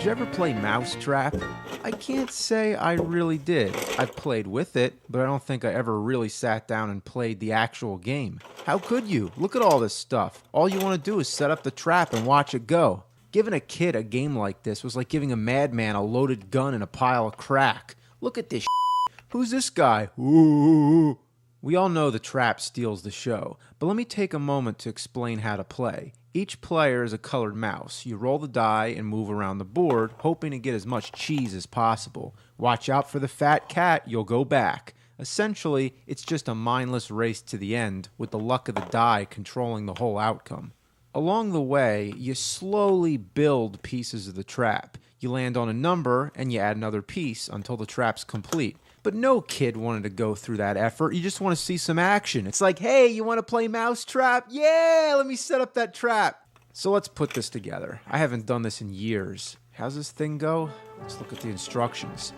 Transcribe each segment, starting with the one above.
you ever play Mousetrap? I can't say I really did. I've played with it, but I don't think I ever really sat down and played the actual game. How could you? Look at all this stuff. All you want to do is set up the trap and watch it go. Giving a kid a game like this was like giving a madman a loaded gun and a pile of crack. Look at this shit. Who's this guy? Ooh. We all know the trap steals the show, but let me take a moment to explain how to play. Each player is a colored mouse. You roll the die and move around the board, hoping to get as much cheese as possible. Watch out for the fat cat, you'll go back. Essentially, it's just a mindless race to the end, with the luck of the die controlling the whole outcome. Along the way, you slowly build pieces of the trap. You land on a number, and you add another piece until the trap's complete. But no kid wanted to go through that effort. You just want to see some action. It's like, hey, you want to play Mousetrap? Yeah, let me set up that trap. So let's put this together. I haven't done this in years. How's this thing go? Let's look at the instructions.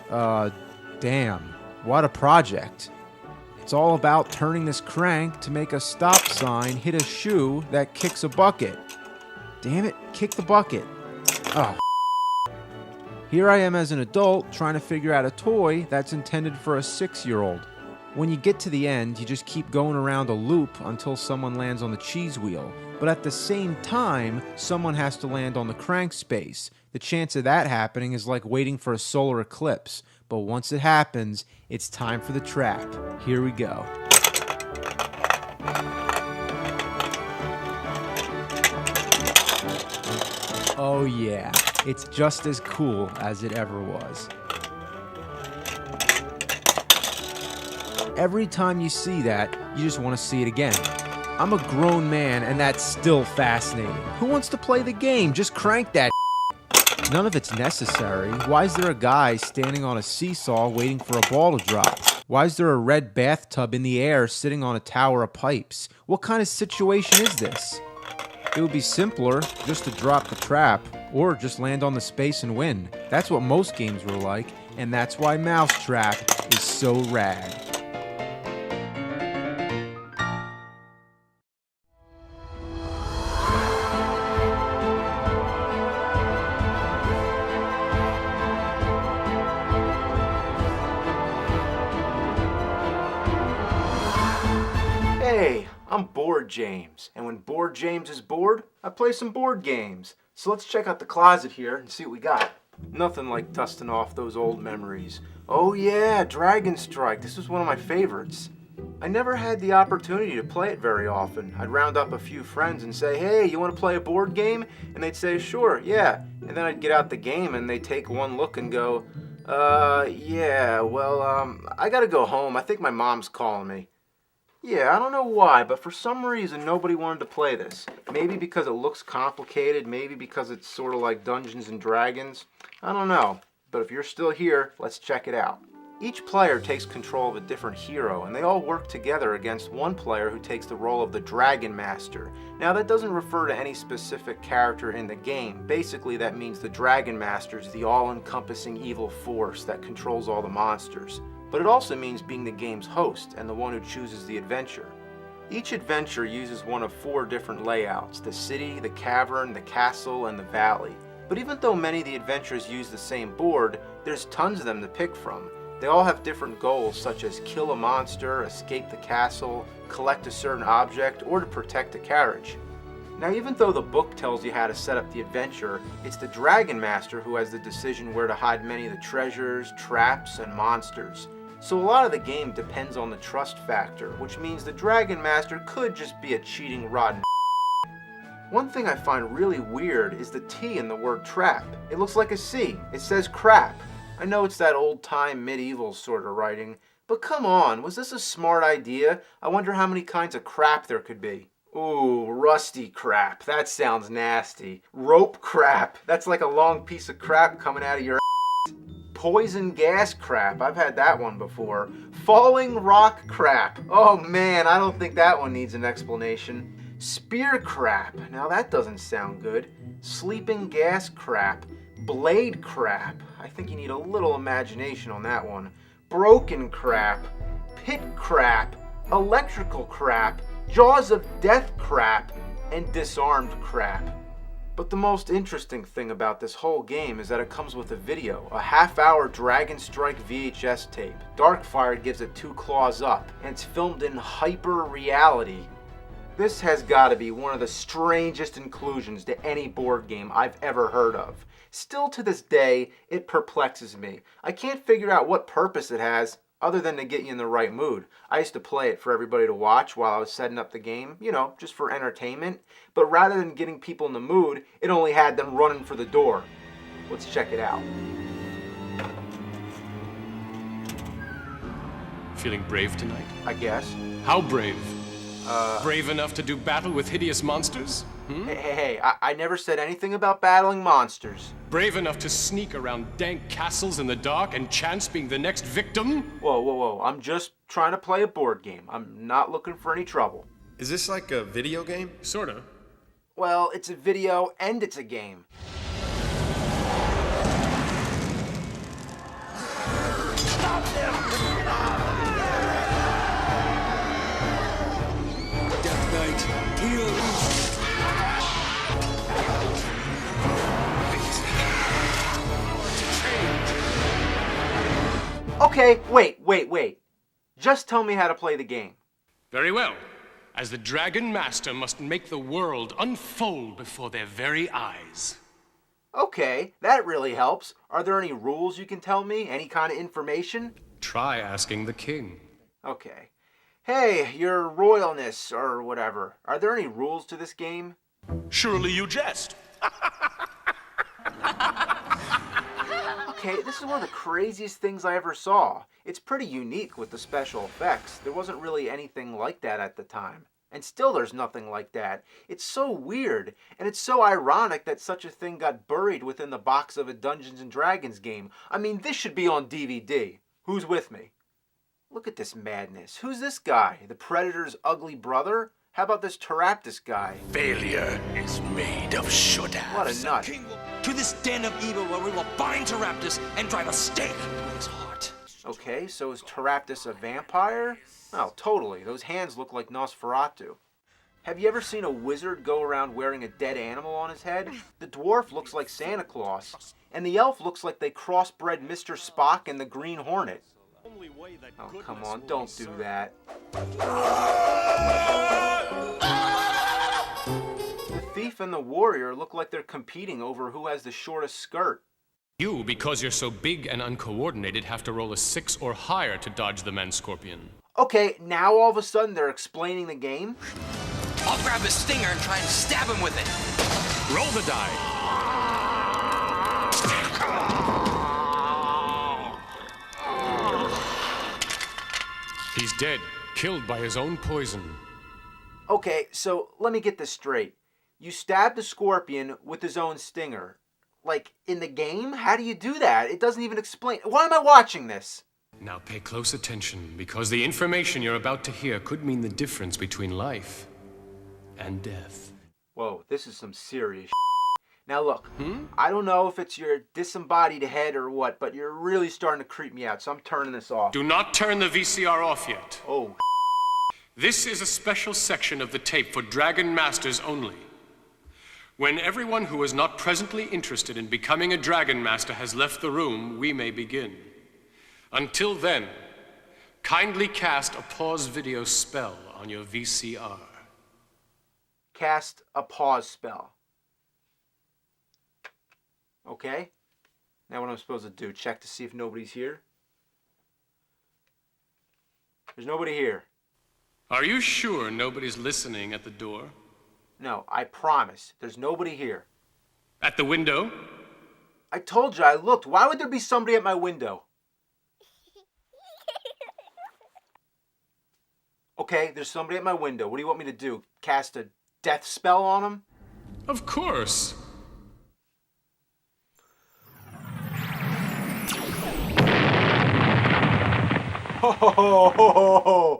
Damn, what a project. It's all about turning this crank to make a stop sign hit a shoe that kicks a bucket. Damn it, kick the bucket. Oh. Here I am as an adult trying to figure out a toy that's intended for a 6-year-old. When you get to the end, you just keep going around a loop until someone lands on the cheese wheel. But at the same time, someone has to land on the crank space. The chance of that happening is like waiting for a solar eclipse. But once it happens, it's time for the trap. Here we go. Oh yeah. It's just as cool as it ever was. Every time you see that, you just want to see it again. I'm a grown man, and that's still fascinating. Who wants to play the game? Just crank that. None of it's necessary. Why is there a guy standing on a seesaw waiting for a ball to drop? Why is there a red bathtub in the air sitting on a tower of pipes? What kind of situation is this? It would be simpler just to drop the trap, or just land on the space and win. That's what most games were like, and that's why Mousetrap is so rad. Hey, I'm Bored James, and when Bored James is bored, I play some board games. So let's check out the closet here and see what we got. Nothing like dusting off those old memories. Oh yeah, Dragon Strike. This was one of my favorites. I never had the opportunity to play it very often. I'd round up a few friends and say, hey, you want to play a board game? And they'd say, sure, yeah. And then I'd get out the game and they'd take one look and go, yeah, well, I gotta go home. I think my mom's calling me. Yeah, I don't know why, but for some reason nobody wanted to play this. Maybe because it looks complicated, maybe because it's sort of like Dungeons and Dragons. I don't know, but if you're still here, let's check it out. Each player takes control of a different hero, and they all work together against one player who takes the role of the Dragon Master. Now that doesn't refer to any specific character in the game. Basically that means the Dragon Master is the all-encompassing evil force that controls all the monsters. But it also means being the game's host and the one who chooses the adventure. Each adventure uses one of 4 different layouts: the city, the cavern, the castle, and the valley. But even though many of the adventures use the same board, there's tons of them to pick from. They all have different goals, such as kill a monster, escape the castle, collect a certain object, or to protect a carriage. Now even though the book tells you how to set up the adventure, it's the Dragon Master who has the decision where to hide many of the treasures, traps, and monsters. So a lot of the game depends on the trust factor, which means the Dragon Master could just be a cheating rotten. One thing I find really weird is the T in the word trap. It looks like a C. It says crap. I know it's that old-time medieval sort of writing, but come on, was this a smart idea? I wonder how many kinds of crap there could be. Ooh, rusty crap. That sounds nasty. Rope crap. That's like a long piece of crap coming out of your ass. Poison gas crap. I've had that one before. Falling rock crap. Oh man, I don't think that one needs an explanation. Spear crap. Now that doesn't sound good. Sleeping gas crap. Blade crap. I think you need a little imagination on that one. Broken crap. Pit crap. Electrical crap. Jaws of death crap. And disarmed crap. But the most interesting thing about this whole game is that it comes with a video, a half-hour Dragon Strike VHS tape. Darkfire gives it 2 claws up, and it's filmed in hyper reality. This has got to be one of the strangest inclusions to any board game I've ever heard of. Still to this day, it perplexes me. I can't figure out what purpose it has other than to get you in the right mood. I used to play it for everybody to watch while I was setting up the game, you know, just for entertainment. But rather than getting people in the mood, it only had them running for the door. Let's check it out. Feeling brave tonight? I guess. How brave? Brave enough to do battle with hideous monsters? Hey, I never said anything about battling monsters. Brave enough to sneak around dank castles in the dark and chance being the next victim? Whoa. I'm just trying to play a board game. I'm not looking for any trouble. Is this like a video game? Sorta. Well, it's a video and it's a game. Death Knight, heal. Okay, wait. Just tell me how to play the game. Very well. As the Dragon Master must make the world unfold before their very eyes. Okay, that really helps. Are there any rules you can tell me? Any kind of information? Try asking the king. Okay. Hey, your royalness, or whatever. Are there any rules to this game? Surely you jest. Okay, this is one of the craziest things I ever saw. It's pretty unique with the special effects. There wasn't really anything like that at the time. And still there's nothing like that. It's so weird, and it's so ironic that such a thing got buried within the box of a Dungeons & Dragons game. I mean, this should be on DVD. Who's with me? Look at this madness. Who's this guy? The Predator's ugly brother? How about this Pteraptus guy? Failure is made of should-haves. What a nut. To this den of evil where we will bind Pteraptus and drive a stake through his heart. Okay, so is Pteraptus a vampire? Oh, totally. Those hands look like Nosferatu. Have you ever seen a wizard go around wearing a dead animal on his head? The dwarf looks like Santa Claus, and the elf looks like they crossbred Mr. Spock and the Green Hornet. Oh, come on, don't do that. The thief and the warrior look like they're competing over who has the shortest skirt. You, because you're so big and uncoordinated, have to roll a 6 or higher to dodge the man-scorpion. Okay, now all of a sudden they're explaining the game? I'll grab the stinger and try and stab him with it. Roll the die. He's dead, killed by his own poison. Okay, so let me get this straight. You stabbed the scorpion with his own stinger. Like, in the game? How do you do that? It doesn't even explain. Why am I watching this? Now pay close attention, because the information you're about to hear could mean the difference between life and death. Whoa, this is some serious Now look, I don't know if it's your disembodied head or what, but you're really starting to creep me out, so I'm turning this off. Do not turn the VCR off yet. Oh, This is a special section of the tape for Dragon Masters only. When everyone who is not presently interested in becoming a Dragon Master has left the room, we may begin. Until then, kindly cast a pause video spell on your VCR. cast a pause spell. Okay? Now what I'm supposed to do, check to see if nobody's here? There's nobody here. Are you sure nobody's listening at the door? No, I promise. There's nobody here. At the window? I told you, I looked. Why would there be somebody at my window? Okay, there's somebody at my window. What do you want me to do? Cast a death spell on him? Of course. Oh,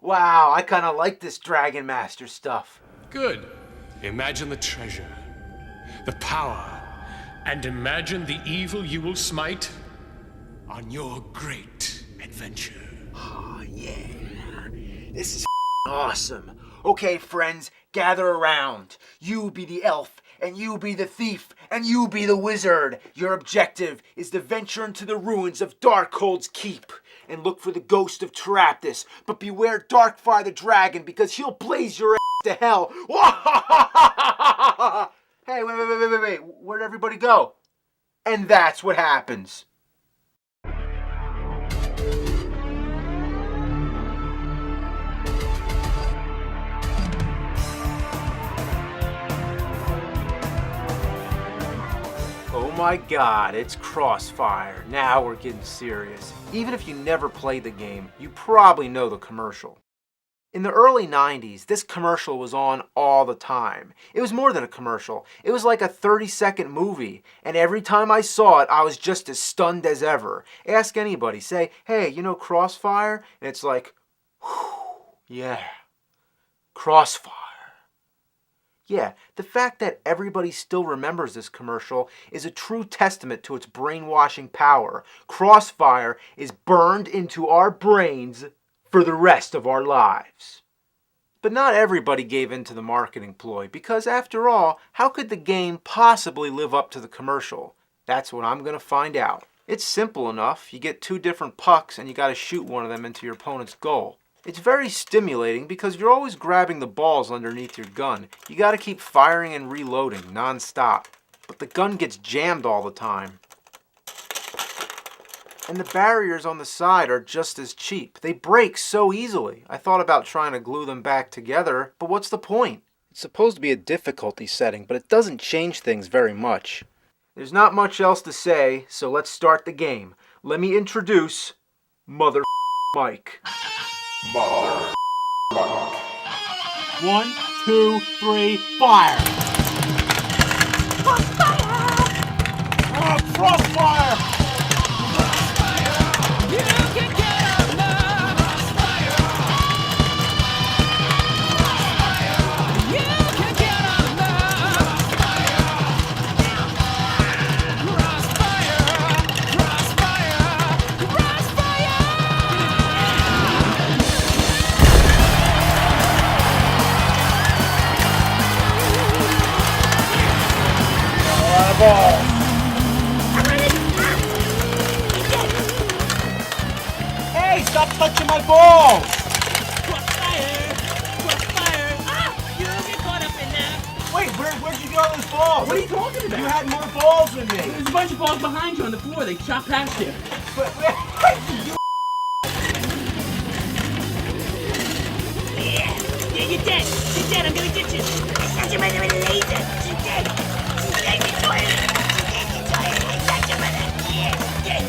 wow, I kind of like this Dragon Master stuff. Good. Imagine the treasure, the power, and imagine the evil you will smite on your great adventure. Oh, yeah. This is awesome. Okay, friends, gather around. You be the elf, and you be the thief, and you be the wizard. Your objective is to venture into the ruins of Darkhold's keep and look for the ghost of Teraptus. But beware Darkfire the dragon, because he'll blaze your ass to hell. Hey, wait. Where'd everybody go? And that's what happens. Oh my God, it's Crossfire. Now we're getting serious. Even if you never played the game, you probably know the commercial. In the early 90s, this commercial was on all the time. It was more than a commercial. It was like a 30-second movie, and every time I saw it, I was just as stunned as ever. Ask anybody, say, hey, you know Crossfire? And it's like, whew, yeah, Crossfire. Yeah, the fact that everybody still remembers this commercial is a true testament to its brainwashing power. Crossfire is burned into our brains for the rest of our lives. But not everybody gave in to the marketing ploy, because after all, how could the game possibly live up to the commercial? That's what I'm going to find out. It's simple enough. You get 2 different pucks and you got to shoot one of them into your opponent's goal. It's very stimulating because you're always grabbing the balls underneath your gun. You got to keep firing and reloading non-stop. But the gun gets jammed all the time. And the barriers on the side are just as cheap. They break so easily. I thought about trying to glue them back together, but what's the point? It's supposed to be a difficulty setting, but it doesn't change things very much. There's not much else to say, so let's start the game. Let me introduce Mother Mike. Mother. 1, 2, 3, fire! Crossfire! Crossfire! Hey, stop touching my balls! Crossfire! Crossfire! Ah! You don't get caught up in that! Wait, where'd you get all those balls? What are you talking about? You had more balls than me! There's a bunch of balls behind you on the floor. They shot past you. Yeah, you're dead. You're dead. I'm gonna get you. I shot your mother with a laser. She's dead. She's dead. She's dead. She's dead. I shot your mother. Yeah, dead.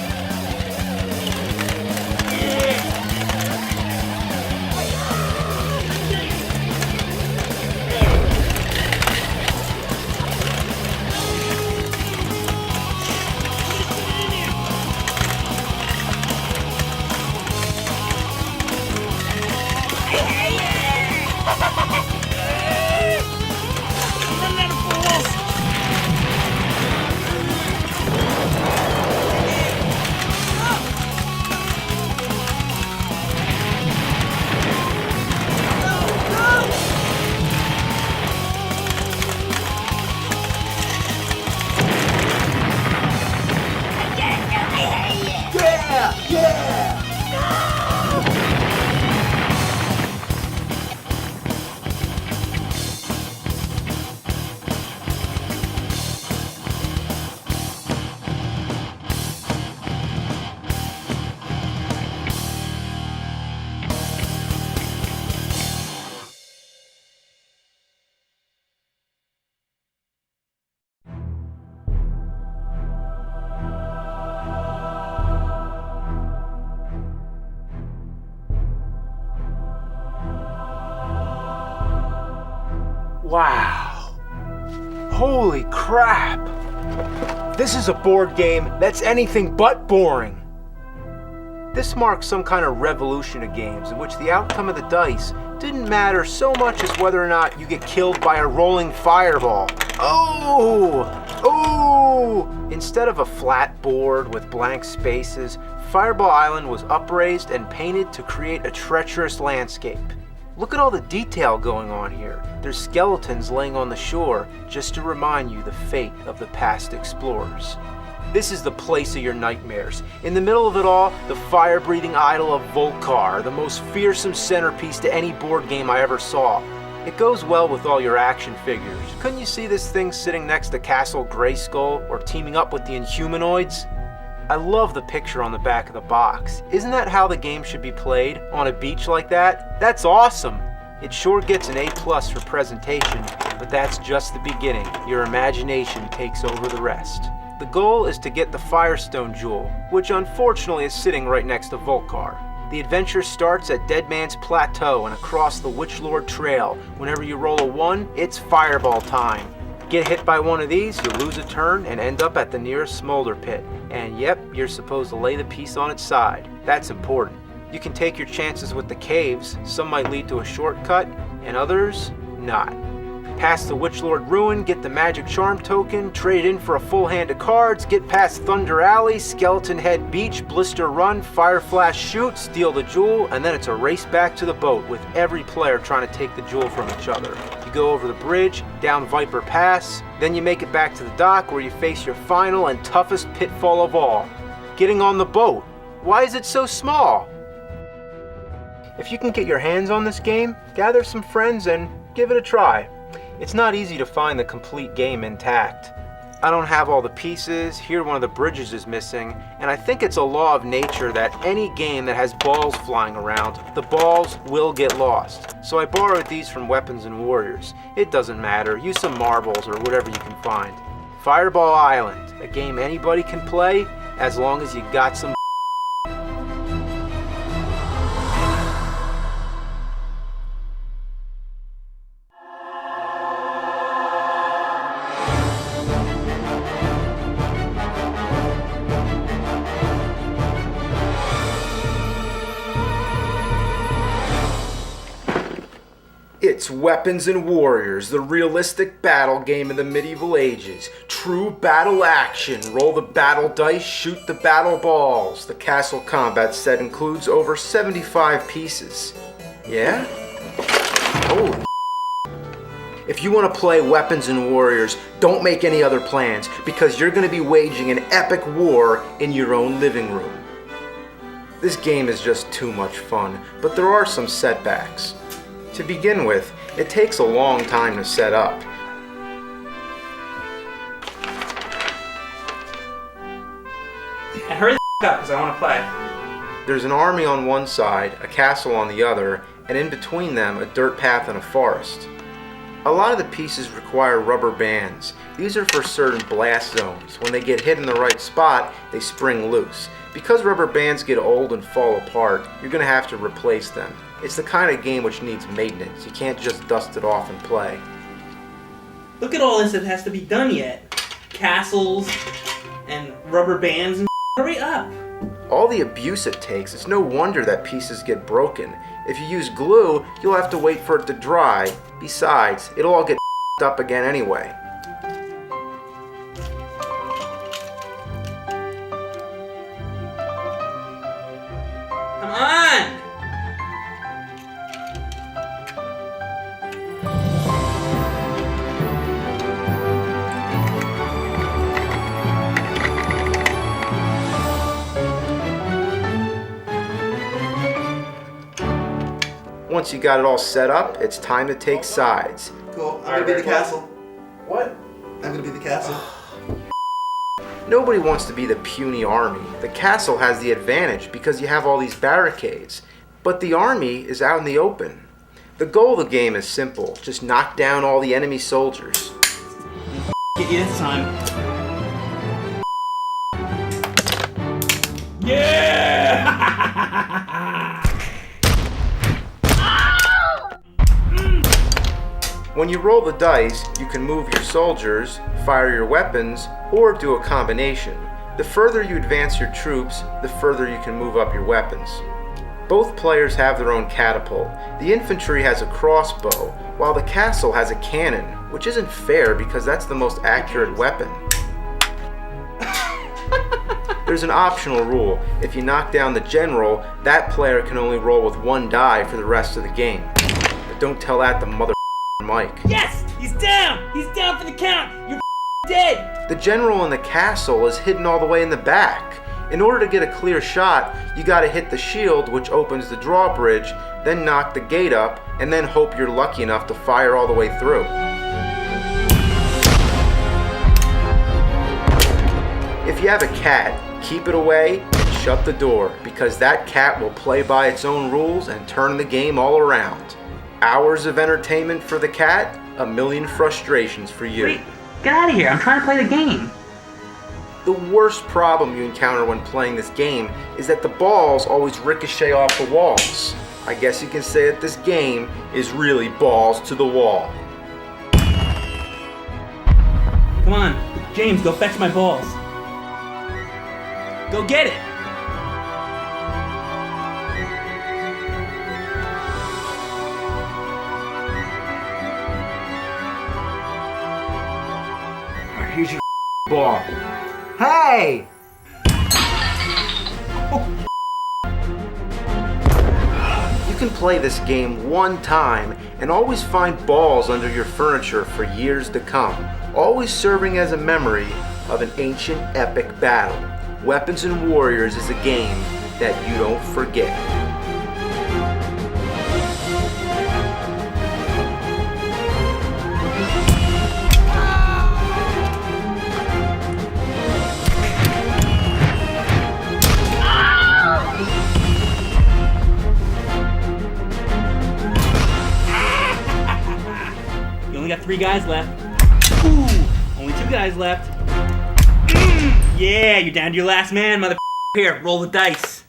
Wow. Holy crap. This is a board game that's anything but boring. This marks some kind of revolution of games in which the outcome of the dice didn't matter so much as whether or not you get killed by a rolling fireball. Oh! Oh! Instead of a flat board with blank spaces, Fireball Island was upraised and painted to create a treacherous landscape. Look at all the detail going on here. There's skeletons laying on the shore just to remind you the fate of the past explorers. This is the place of your nightmares. In the middle of it all, the fire-breathing idol of Volcar, the most fearsome centerpiece to any board game I ever saw. It goes well with all your action figures. Couldn't you see this thing sitting next to Castle Grayskull or teaming up with the Inhumanoids? I love the picture on the back of the box. Isn't that how the game should be played? On a beach like that? That's awesome! It sure gets an A+ for presentation, but that's just the beginning. Your imagination takes over the rest. The goal is to get the Firestone Jewel, which unfortunately is sitting right next to Volcar. The adventure starts at Dead Man's Plateau and across the Witchlord Trail. Whenever you roll a 1, it's fireball time. Get hit by one of these, you lose a turn and end up at the nearest smolder pit. And yep, you're supposed to lay the piece on its side. That's important. You can take your chances with the caves. Some might lead to a shortcut, and others, not. Past the Witchlord Ruin, get the Magic Charm token, trade it in for a full hand of cards, get past Thunder Alley, Skeleton Head Beach, Blister Run, Fire Flash Shoot, steal the jewel, and then it's a race back to the boat with every player trying to take the jewel from each other. You go over the bridge, down Viper Pass, then you make it back to the dock where you face your final and toughest pitfall of all, getting on the boat. Why is it so small? If you can get your hands on this game, gather some friends and give it a try. It's not easy to find the complete game intact. I don't have all the pieces, here one of the bridges is missing, and I think it's a law of nature that any game that has balls flying around, the balls will get lost. So I borrowed these from Weapons and Warriors. It doesn't matter, use some marbles or whatever you can find. Fireball Island, a game anybody can play as long as you got some. It's Weapons and Warriors, the realistic battle game of the medieval ages. True battle action. Roll the battle dice, shoot the battle balls. The castle combat set includes over 75 pieces. Yeah? Holy. If you want to play Weapons and Warriors, don't make any other plans, because you're going to be waging an epic war in your own living room. This game is just too much fun, but there are some setbacks. To begin with, it takes a long time to set up. And hurry the up, because I want to play. There's an army on one side, a castle on the other, and in between them, a dirt path and a forest. A lot of the pieces require rubber bands. These are for certain blast zones. When they get hit in the right spot, they spring loose. Because rubber bands get old and fall apart, you're going to have to replace them. It's the kind of game which needs maintenance. You can't just dust it off and play. Look at all this that has to be done yet. Castles and rubber bands and hurry up. All the abuse it takes, it's no wonder that pieces get broken. If you use glue, you'll have to wait for it to dry. Besides, it'll all get up again anyway. Come on! Once you got it all set up, it's time to take sides. Cool. I'm gonna be the castle. What? I'm gonna be the castle. Nobody wants to be the puny army. The castle has the advantage because you have all these barricades. But the army is out in the open. The goal of the game is simple. Just knock down all the enemy soldiers. Get you this time. Yeah! When you roll the dice, you can move your soldiers, fire your weapons, or do a combination. The further you advance your troops, the further you can move up your weapons. Both players have their own catapult. The infantry has a crossbow, while the castle has a cannon, which isn't fair because that's the most accurate weapon. There's an optional rule. If you knock down the general, that player can only roll with one die for the rest of the game. but don't tell that to mother Mike. Yes! He's down! He's down for the count! You're dead! The general in the castle is hidden all the way in the back. In order to get a clear shot, you gotta hit the shield, which opens the drawbridge, then knock the gate up, and then hope you're lucky enough to fire all the way through. If you have a cat, keep it away and shut the door, because that cat will play by its own rules and turn the game all around. Hours of entertainment for the cat, a million frustrations for you. Wait, get out of here. I'm trying to play the game. The worst problem you encounter when playing this game is that the balls always ricochet off the walls. I guess you can say that this game is really balls to the wall. Come on, James, go fetch my balls. Go get it. Alright, here's your ball. Hey! You can play this game one time and always find balls under your furniture for years to come, always serving as a memory of an ancient epic battle. Weapons and Warriors is a game that you don't forget. You only got 3 guys left. Ooh, only 2 guys left. Yeah, you're down to your last man, mother. Here, roll the dice.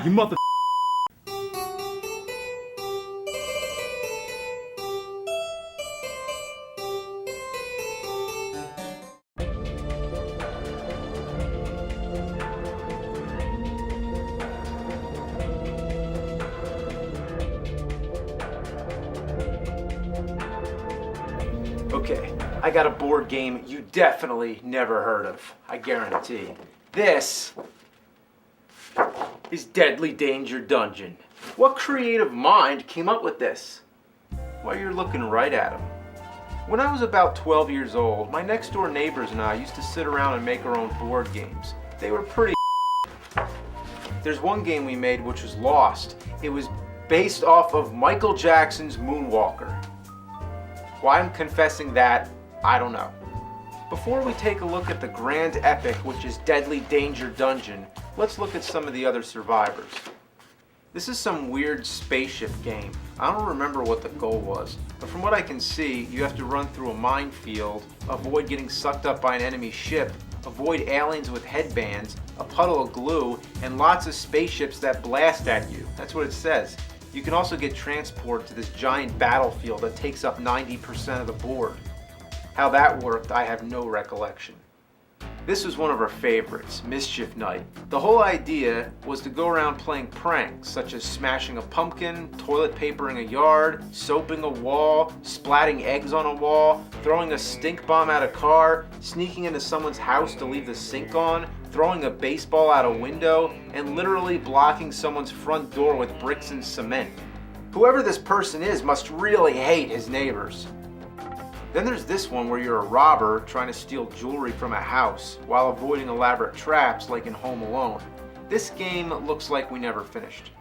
You mother. Okay, I got a board game you definitely never heard of, I guarantee. This is Deadly Danger Dungeon. What creative mind came up with this? Well, you're looking right at him. When I was about 12 years old, my next door neighbors and I used to sit around and make our own board games. They were pretty. There's one game we made which was Lost. It was based off of Michael Jackson's Moonwalker. Why I'm confessing that, I don't know. Before we take a look at the grand epic, which is Deadly Danger Dungeon, let's look at some of the other survivors. This is some weird spaceship game. I don't remember what the goal was, but from what I can see, you have to run through a minefield, avoid getting sucked up by an enemy ship, avoid aliens with headbands, a puddle of glue, and lots of spaceships that blast at you. That's what it says. You can also get transported to this giant battlefield that takes up 90% of the board. How that worked, I have no recollection. This was one of our favorites, Mischief Night. The whole idea was to go around playing pranks, such as smashing a pumpkin, toilet papering a yard, soaping a wall, splatting eggs on a wall, throwing a stink bomb at a car, sneaking into someone's house to leave the sink on, throwing a baseball out a window, and literally blocking someone's front door with bricks and cement. Whoever this person is must really hate his neighbors. Then there's this one where you're a robber trying to steal jewelry from a house while avoiding elaborate traps like in Home Alone. This game looks like we never finished.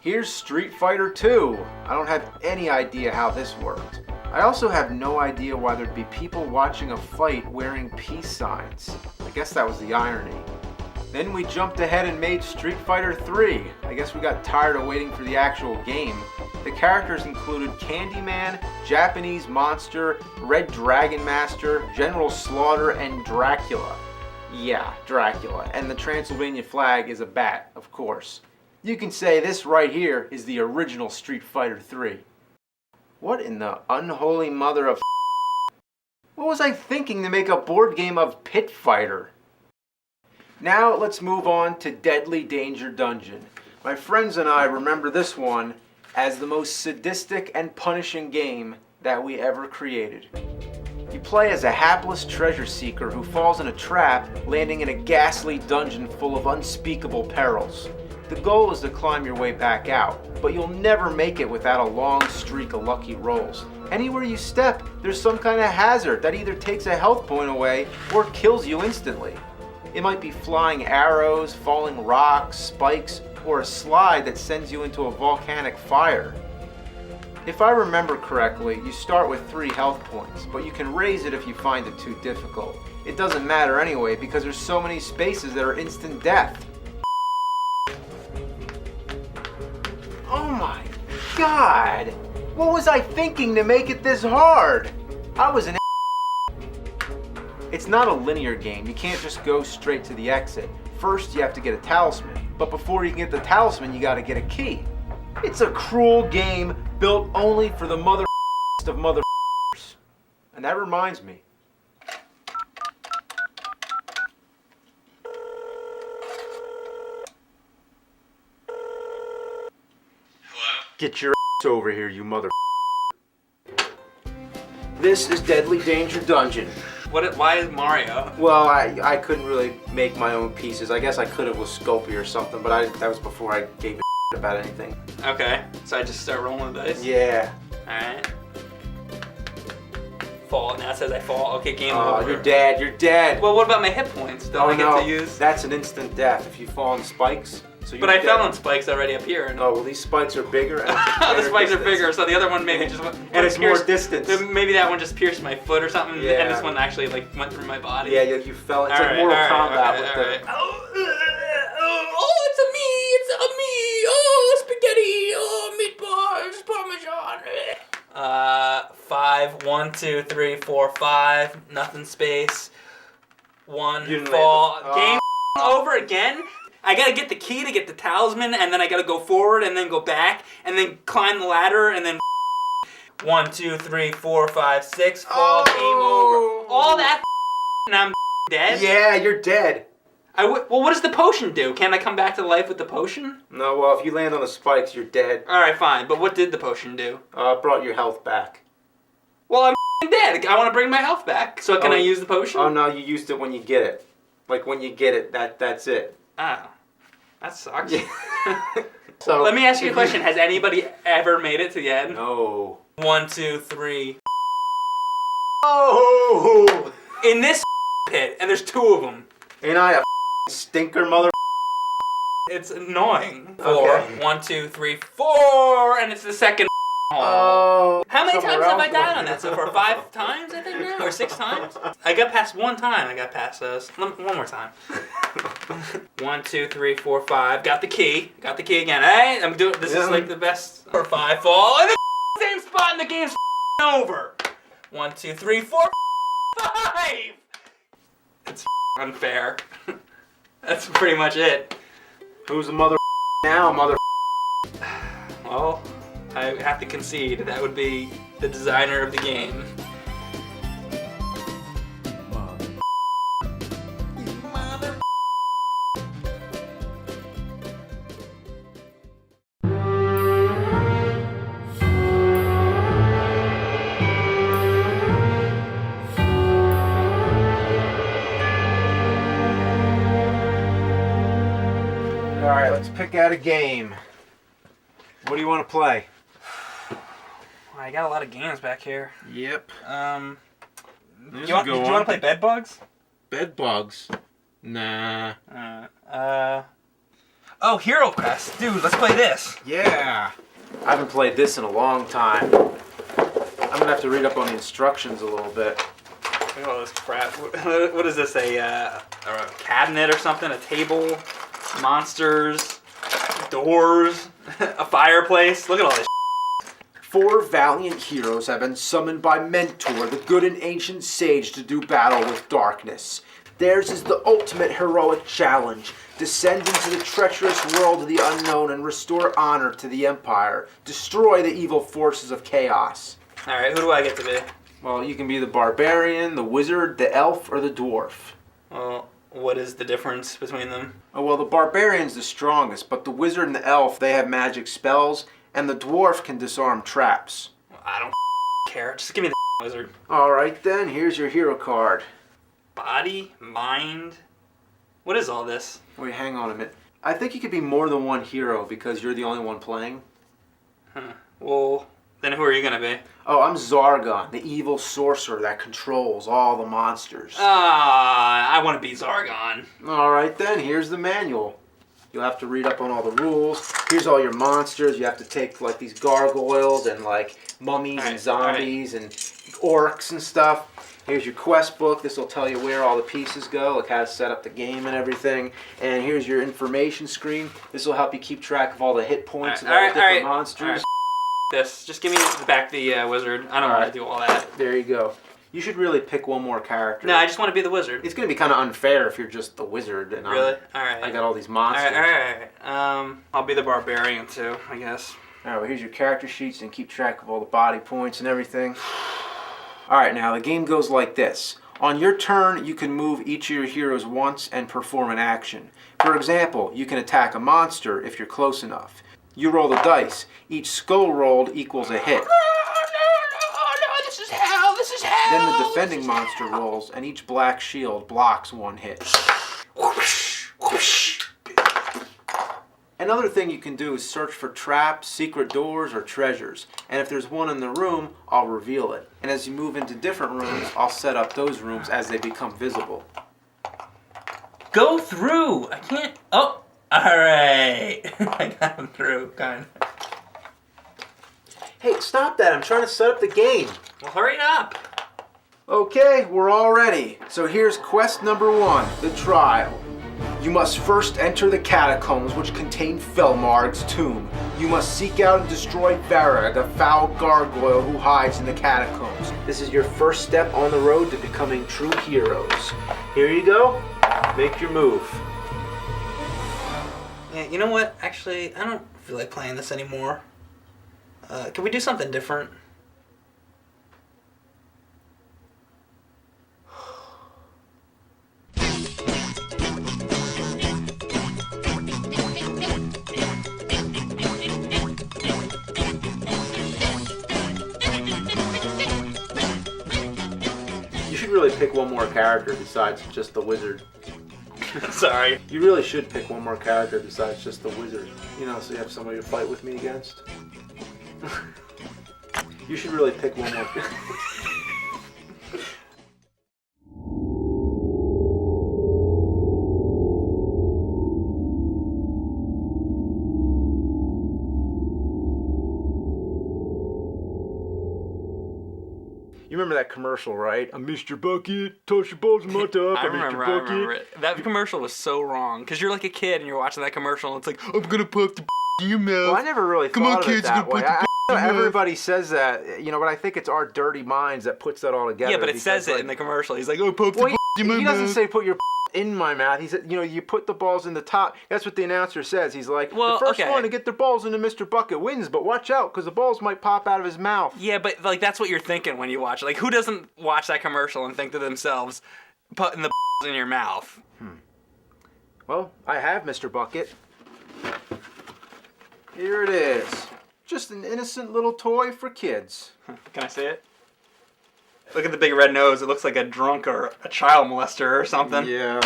Here's Street Fighter 2. I don't have any idea how this worked. I also have no idea why there'd be people watching a fight wearing peace signs. I guess that was the irony. Then we jumped ahead and made Street Fighter 3. I guess we got tired of waiting for the actual game. The characters included Candyman, Japanese Monster, Red Dragon Master, General Slaughter, and Dracula. Yeah, Dracula. And the Transylvania flag is a bat, of course. You can say this right here is the original Street Fighter 3. What in the unholy mother of What was I thinking to make a board game of Pit Fighter? Now let's move on to Deadly Danger Dungeon. My friends and I remember this one as the most sadistic and punishing game that we ever created. You play as a hapless treasure seeker who falls in a trap, landing in a ghastly dungeon full of unspeakable perils. The goal is to climb your way back out, but you'll never make it without a long streak of lucky rolls. Anywhere you step, there's some kind of hazard that either takes a health point away or kills you instantly. It might be flying arrows, falling rocks, spikes, or a slide that sends you into a volcanic fire. If I remember correctly, you start with 3 health points, but you can raise it if you find it too difficult. It doesn't matter anyway because there's so many spaces that are instant death. Oh my God! What was I thinking to make it this hard? I was an It's not a linear game. You can't just go straight to the exit. First, you have to get a talisman. But before you can get the talisman, you gotta get a key. It's a cruel game built only for the mother of mother. And that reminds me. Hello? Get your over here, you mother. This is Deadly Danger Dungeon. Why is Mario? Well, I couldn't really make my own pieces. I guess I could have with Scopy or something, but that was before I gave a about anything. Okay, so I just start rolling the dice? Yeah. Alright. Fall. Now it says I fall. Okay, game Oh, over. you're dead. You're dead. Well, what about my hit points? Don't I get to use? That's an instant death if you fall on spikes. So But I fell on spikes already up here. Oh, well, these spikes are bigger. And The spikes are bigger, so the other one maybe just and it's more distance. Maybe that one just pierced my foot or something, Yeah. and this one actually like went through my body. Yeah, you fell. It's like Mortal Kombat with the. Oh, it's a me! Oh, spaghetti! Oh, meatballs! Parmesan! 5. 1, 2, 3, 4, 5. Nothing space. 1 You didn't fall. land Game over again. I gotta get the key to get the talisman, and then I gotta go forward, and then go back, and then climb the ladder, and then 1, 2, 3, 4, 5, 6. Fall. Game over. All that, and I'm dead. Yeah, you're dead. Well, what does the potion do? Can I come back to life with the potion? No, well, if you land on the spikes, you're dead. All right, fine. But what did the potion do? It brought your health back. Well, I'm dead. I want to bring my health back. So can I use the potion? Oh no, you used it when you get it. Like when you get it, that's it. Oh, that sucks. Yeah. So let me ask you a question. Has anybody ever made it to the end? No. 1, 2, 3. Oh! In this pit, and there's 2 of them. Ain't I a stinker, mother? It's annoying. 4. Okay. 1, 2, 3, 4, and it's the second. Oh. How many somewhere times have I else. died on that so far? 5 times, I think now, or 6 times. I got past 1 time. I got past those. One more time. 1, 2, 3, 4, 5. Got the key. Got the key again. Hey, I'm doing. This is like the best. 4, 5 fall, and the same spot, and the game's over. 1, 2, 3, 4, 5. It's unfair. That's pretty much it. Who's the mother now, mother? Well, I have to concede. That would be the designer of the game. Alright, let's pick out a game. What do you want to play? I got a lot of games back here. Yep. Do you want to play Bed Bugs? Bed Bugs? Nah. Oh, Hero Quest. Dude, let's play this. Yeah. I haven't played this in a long time. I'm gonna have to read up on the instructions a little bit. Look at all this crap. What is this? A cabinet or something? A table? Monsters? Doors? A fireplace? Look at all this. 4 valiant heroes have been summoned by Mentor, the good and ancient sage, to do battle with darkness. Theirs is the ultimate heroic challenge. Descend into the treacherous world of the unknown and restore honor to the Empire. Destroy the evil forces of chaos. Alright, who do I get to be? Well, you can be the barbarian, the wizard, the elf, or the dwarf. Well, what is the difference between them? Oh, well, the barbarian's the strongest, but the wizard and the elf, they have magic spells, and the dwarf can disarm traps. I don't care. Just give me the wizard. Alright then, here's your hero card. Body? Mind? What is all this? Wait, hang on a minute. I think you could be more than one hero because you're the only one playing. Huh. Well, then who are you gonna be? Oh, I'm Zargon, the evil sorcerer that controls all the monsters. I want to be Zargon. Alright then, here's the manual. You'll have to read up on all the rules. Here's all your monsters. You have to take like these gargoyles and like mummies and zombies and orcs and stuff. Here's your quest book. This will tell you where all the pieces go, like how to set up the game and everything. And here's your information screen. This will help you keep track of all the hit points of all the different monsters. This. Just give me back the wizard. I don't want to do all that. There you go. You should really pick one more character. No, I just want to be the wizard. It's going to be kind of unfair if you're just the wizard. And really? Alright. I got all these monsters. Alright. I'll be the barbarian too, I guess. Alright, well here's your character sheets and keep track of all the body points and everything. Alright, now the game goes like this. On your turn, you can move each of your heroes once and perform an action. For example, you can attack a monster if you're close enough. You roll the dice. Each skull rolled equals a hit. Then the defending monster rolls, and each black shield blocks one hit. Another thing you can do is search for traps, secret doors, or treasures. And if there's one in the room, I'll reveal it. And as you move into different rooms, I'll set up those rooms as they become visible. Go through! I can't... Oh! Alright! I got him through, kind of. Hey, stop that. I'm trying to set up the game. Well, hurry up! Okay, we're all ready. So here's quest number 1, the trial. You must first enter the catacombs which contain Felmarg's tomb. You must seek out and destroy Varag, a foul gargoyle who hides in the catacombs. This is your first step on the road to becoming true heroes. Here you go. Make your move. Yeah, you know what? Actually, I don't feel like playing this anymore. Can we do something different? You should really pick one more character besides just the wizard. Sorry. You really should pick one more character besides just the wizard. You know, so you have somebody to fight with me against. You should really pick one more. You remember that commercial, right? I'm Mr. Bucket, toss your balls in my top. I remember it. That commercial was so wrong. Because you're like a kid and you're watching that commercial and it's like, I'm gonna put the in your mouth. Well, I never really thought of it that way. the Everybody says that, you know, but I think it's our dirty minds that puts that all together. Yeah, but it says it in the commercial. He's like, oh, poke the in my he mouth. doesn't say put your in my mouth. He said, you know, you put the balls in the top. That's what the announcer says. He's like, well, the first one to get their balls into Mr. Bucket wins, but watch out, because the balls might pop out of his mouth. Yeah, but like that's what you're thinking when you watch it. Like, who doesn't watch that commercial and think to themselves, putting the in your mouth? Well, I have Mr. Bucket. Here it is. Just an innocent little toy for kids. Can I see it? Look at the big red nose. It looks like a drunk or a child molester or something. Yeah.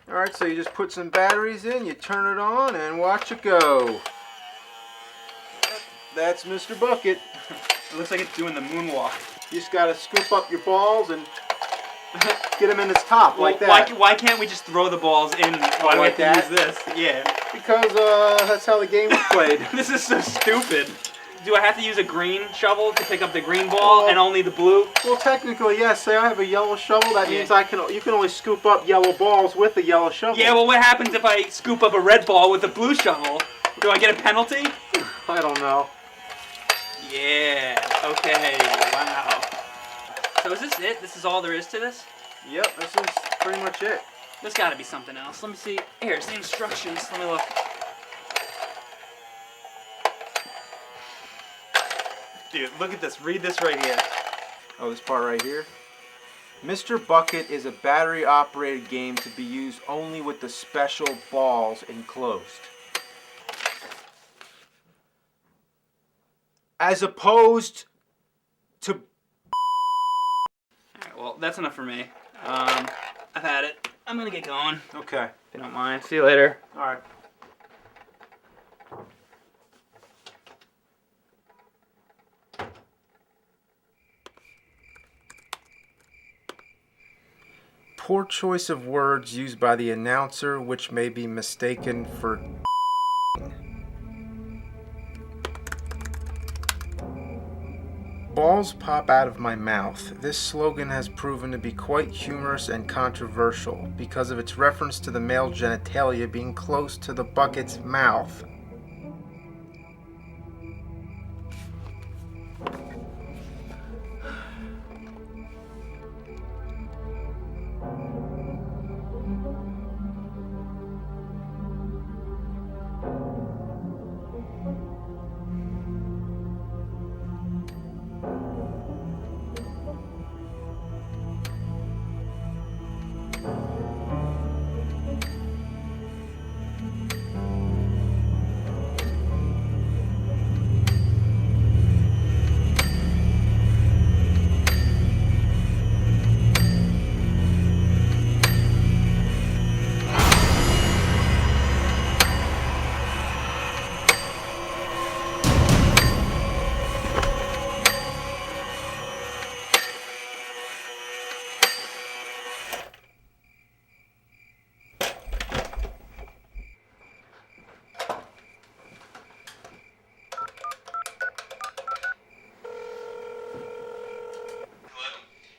All right, so you just put some batteries in, you turn it on, and watch it go. That's Mr. Bucket. It looks like it's doing the moonwalk. You just gotta scoop up your balls and get them in its top like that. Why can't we just throw the balls in? Why do we have to use this? Yeah. Because that's how the game was played. This is so stupid. do I have to use a green shovel to pick up the green ball and only the blue? Well, technically, yes. Say I have a yellow shovel. That means you can only scoop up yellow balls with a yellow shovel. Yeah, well, what happens if I scoop up a red ball with a blue shovel? Do I get a penalty? I don't know. Yeah. Okay. Wow. So is this it? This is all there is to this? Yep, this is pretty much it. There's got to be something else. Let me see. Here's the instructions. Let me look. Dude, look at this. Read this right here. Oh, this part right here? Mr. Bucket is a battery-operated game to be used only with the special balls enclosed. As opposed to... Alright, well, that's enough for me. I've had it. I'm gonna get going. Okay. If you don't mind. See you later. Alright. Poor choice of words used by the announcer, which may be mistaken for balls pop out of my mouth. This slogan has proven to be quite humorous and controversial because of its reference to the male genitalia being close to the bucket's mouth.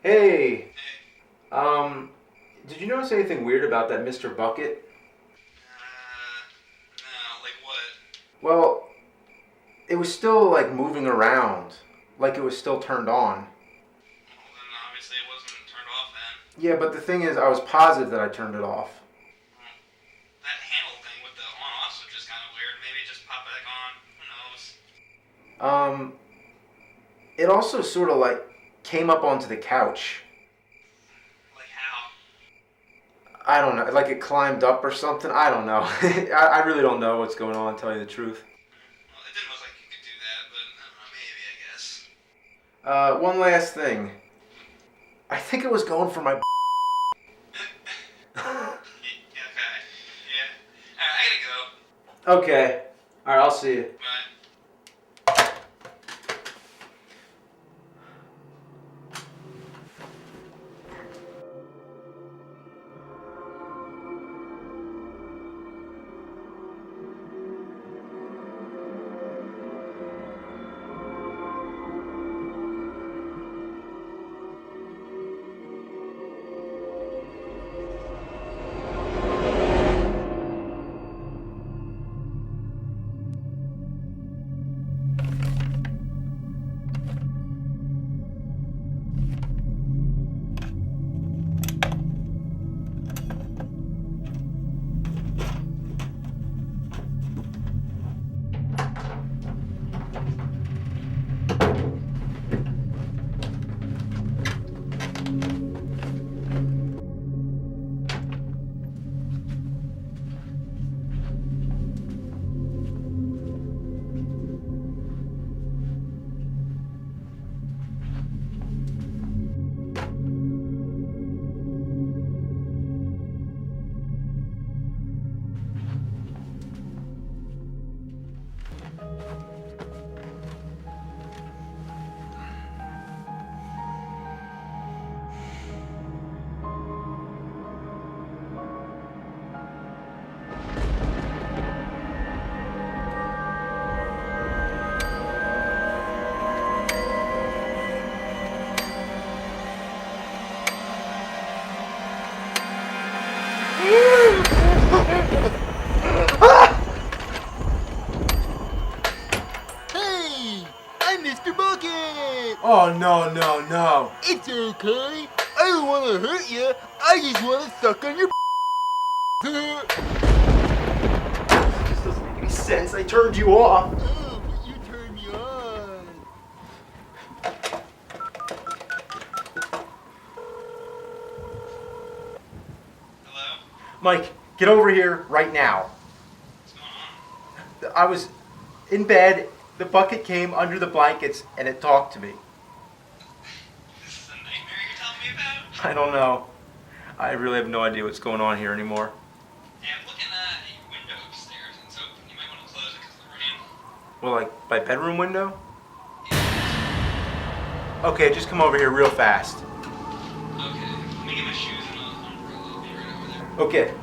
Hey, did you notice anything weird about that Mr. Bucket? No, like what? Well, it was still like moving around, like it was still turned on. Well, then obviously it wasn't turned off then. Yeah, but the thing is, I was positive that I turned it off. That handle thing with the on-off switch is kind of weird. Maybe it just popped back on. Who knows? It also sort of like came up onto the couch. Like how? I don't know, like it climbed up or something. I don't know. I really don't know what's going on, to tell you the truth. Well, it didn't look like you could do that, but I don't know, maybe, I guess. One last thing. I think it was going for my Okay. Yeah. Alright, I gotta go. Okay. Alright, I'll see you. Bye. go. It's okay. I don't want to hurt you. I just want to suck on your This doesn't make any sense. I turned you off. Oh, but you turned me on. Mike, get over here right now. What's going on? I was in bed, the bucket came under the blankets, and it talked to me. This is a nightmare you're telling me about? I don't know. I really have no idea what's going on here anymore. Yeah, I'm looking at a window upstairs, and so you might want to close it because of the rain. Well, like my bedroom window? Okay, just come over here real fast. Okay, let me get my shoes and I'll be right over there. Okay.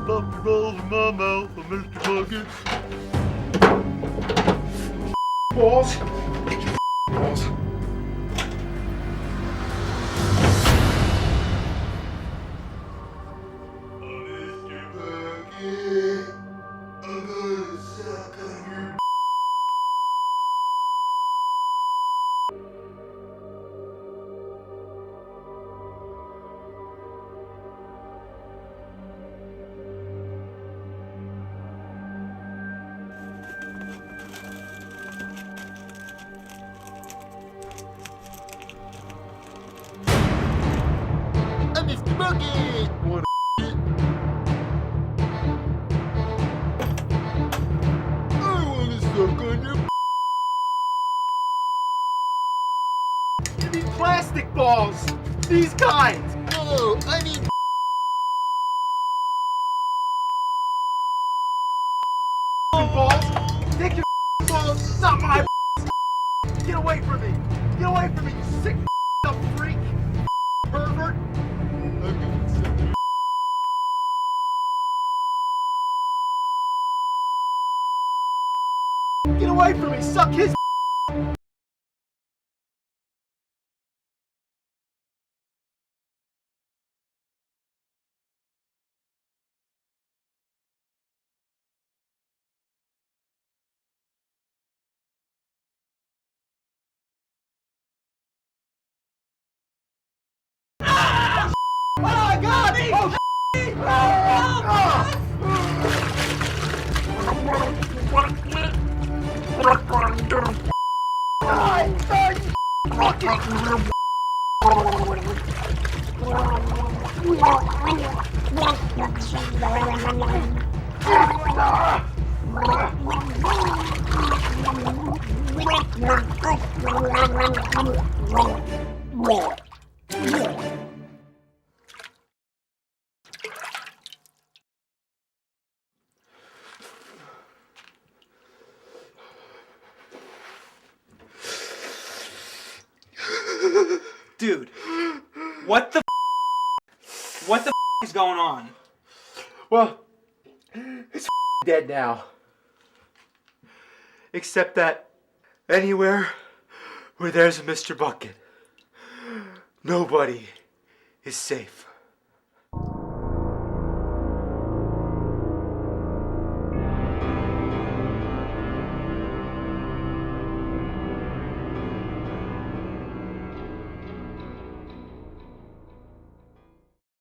Pop your balls in my mouth, Mr. Bucket. Balls? Balls. Mr. Bucket! What I want to suck on your You need plastic balls! These kinds! No, I need Balls! Take your balls! Not my Get away from me! Get away from me, you sick up freak! Pervert! Get away from me! Suck his Oh my god! Oh, Dude, what the is going on? Well, it's dead now. Except that anywhere where there's a Mr. Bucket, nobody is safe.